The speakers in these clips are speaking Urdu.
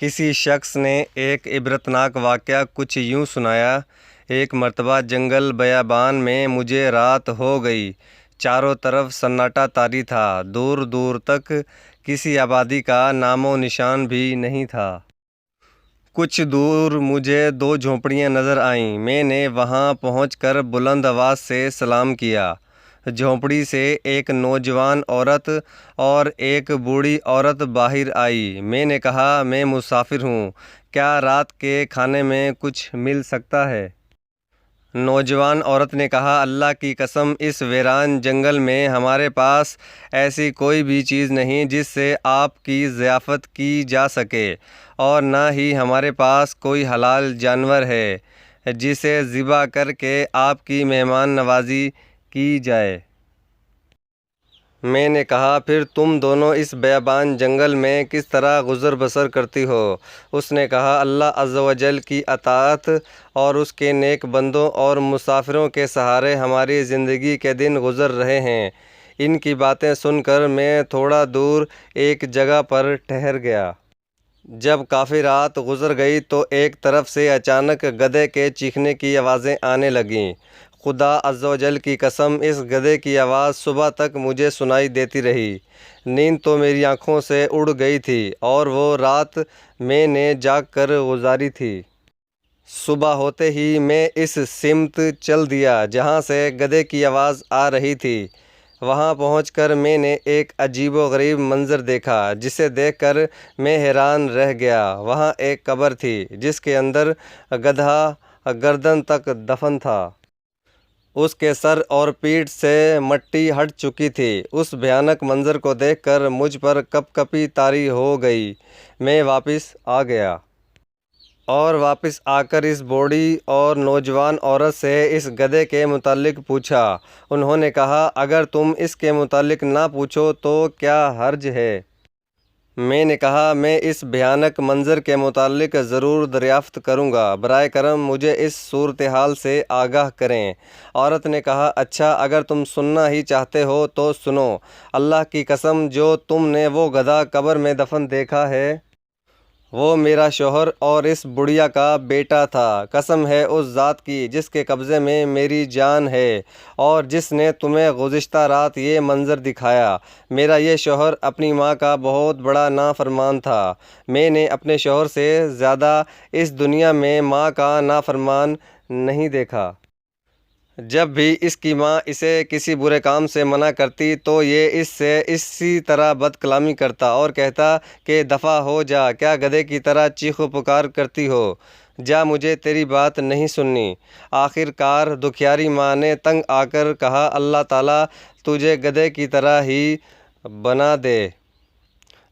کسی شخص نے ایک عبرتناک واقعہ کچھ یوں سنایا: ایک مرتبہ جنگل بیابان میں مجھے رات ہو گئی۔ چاروں طرف سناٹا طاری تھا، دور دور تک کسی آبادی کا نام و نشان بھی نہیں تھا۔ کچھ دور مجھے 2 جھونپڑیاں نظر آئیں۔ میں نے وہاں پہنچ کر بلند آواز سے سلام کیا۔ جھونپڑی سے ایک نوجوان عورت اور ایک بوڑھی عورت باہر آئی۔ میں نے کہا، میں مسافر ہوں، کیا رات کے کھانے میں کچھ مل سکتا ہے؟ نوجوان عورت نے کہا، اللہ کی قسم، اس ویران جنگل میں ہمارے پاس ایسی کوئی بھی چیز نہیں جس سے آپ کی ضیافت کی جا سکے، اور نہ ہی ہمارے پاس کوئی حلال جانور ہے جسے ذبح کر کے آپ کی مہمان نوازی کی جائے۔ میں نے کہا، پھر تم دونوں اس بیابان جنگل میں کس طرح گزر بسر کرتی ہو؟ اس نے کہا، اللہ عز و جل کی اطاعت اور اس کے نیک بندوں اور مسافروں کے سہارے ہماری زندگی کے دن گزر رہے ہیں۔ ان کی باتیں سن کر میں تھوڑا دور ایک جگہ پر ٹھہر گیا۔ جب کافی رات گزر گئی تو ایک طرف سے اچانک گدھے کے چیخنے کی آوازیں آنے لگیں۔ خدا عز و جل کی قسم، اس گدھے کی آواز صبح تک مجھے سنائی دیتی رہی۔ نیند تو میری آنکھوں سے اڑ گئی تھی اور وہ رات میں نے جاگ کر گزاری تھی۔ صبح ہوتے ہی میں اس سمت چل دیا جہاں سے گدھے کی آواز آ رہی تھی۔ وہاں پہنچ کر میں نے ایک عجیب و غریب منظر دیکھا جسے دیکھ کر میں حیران رہ گیا۔ وہاں ایک قبر تھی جس کے اندر گدھا گردن تک دفن تھا۔ اس کے سر اور پیٹھ سے مٹی ہٹ چکی تھی۔ اس بھیانک منظر کو دیکھ کر مجھ پر کپ کپی طاری ہو گئی۔ میں واپس آ گیا اور واپس آ کر اس بوڑھی اور نوجوان عورت سے اس گدھے کے متعلق پوچھا۔ انہوں نے کہا، اگر تم اس کے متعلق نہ پوچھو تو کیا حرج ہے؟ میں نے کہا، میں اس بھیانک منظر کے متعلق ضرور دریافت کروں گا، برائے کرم مجھے اس صورتحال سے آگاہ کریں۔ عورت نے کہا، اچھا، اگر تم سننا ہی چاہتے ہو تو سنو۔ اللہ کی قسم، جو تم نے وہ گدھا قبر میں دفن دیکھا ہے وہ میرا شوہر اور اس بڑھیا کا بیٹا تھا۔ قسم ہے اس ذات کی جس کے قبضے میں میری جان ہے اور جس نے تمہیں گزشتہ رات یہ منظر دکھایا۔ میرا یہ شوہر اپنی ماں کا بہت بڑا نافرمان تھا۔ میں نے اپنے شوہر سے زیادہ اس دنیا میں ماں کا نافرمان نہیں دیکھا۔ جب بھی اس کی ماں اسے کسی برے کام سے منع کرتی تو یہ اس سے اسی طرح بد کلامی کرتا اور کہتا کہ دفع ہو جا، کیا گدھے کی طرح چیخ و پکار کرتی ہو؟ جا، مجھے تیری بات نہیں سننی۔ آخر کار دکھیاری ماں نے تنگ آ کر کہا، اللہ تعالیٰ تجھے گدھے کی طرح ہی بنا دے۔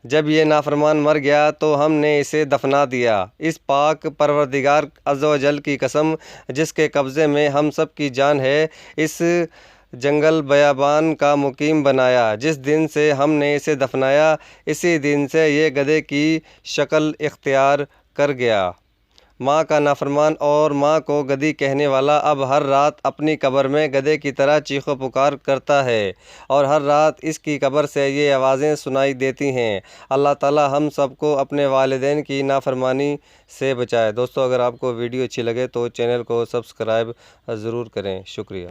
جب یہ نافرمان مر گیا تو ہم نے اسے دفنا دیا۔ اس پاک پروردگار عز و جل کی قسم جس کے قبضے میں ہم سب کی جان ہے، اس جنگل بیابان کا مقیم بنایا۔ جس دن سے ہم نے اسے دفنایا اسی دن سے یہ گدھے کی شکل اختیار کر گیا۔ ماں کا نافرمان اور ماں کو گدھی کہنے والا اب ہر رات اپنی قبر میں گدھے کی طرح چیخ و پکار کرتا ہے اور ہر رات اس کی قبر سے یہ آوازیں سنائی دیتی ہیں۔ اللہ تعالی ہم سب کو اپنے والدین کی نافرمانی سے بچائے۔ دوستو، اگر آپ کو ویڈیو اچھی لگے تو چینل کو سبسکرائب ضرور کریں۔ شکریہ۔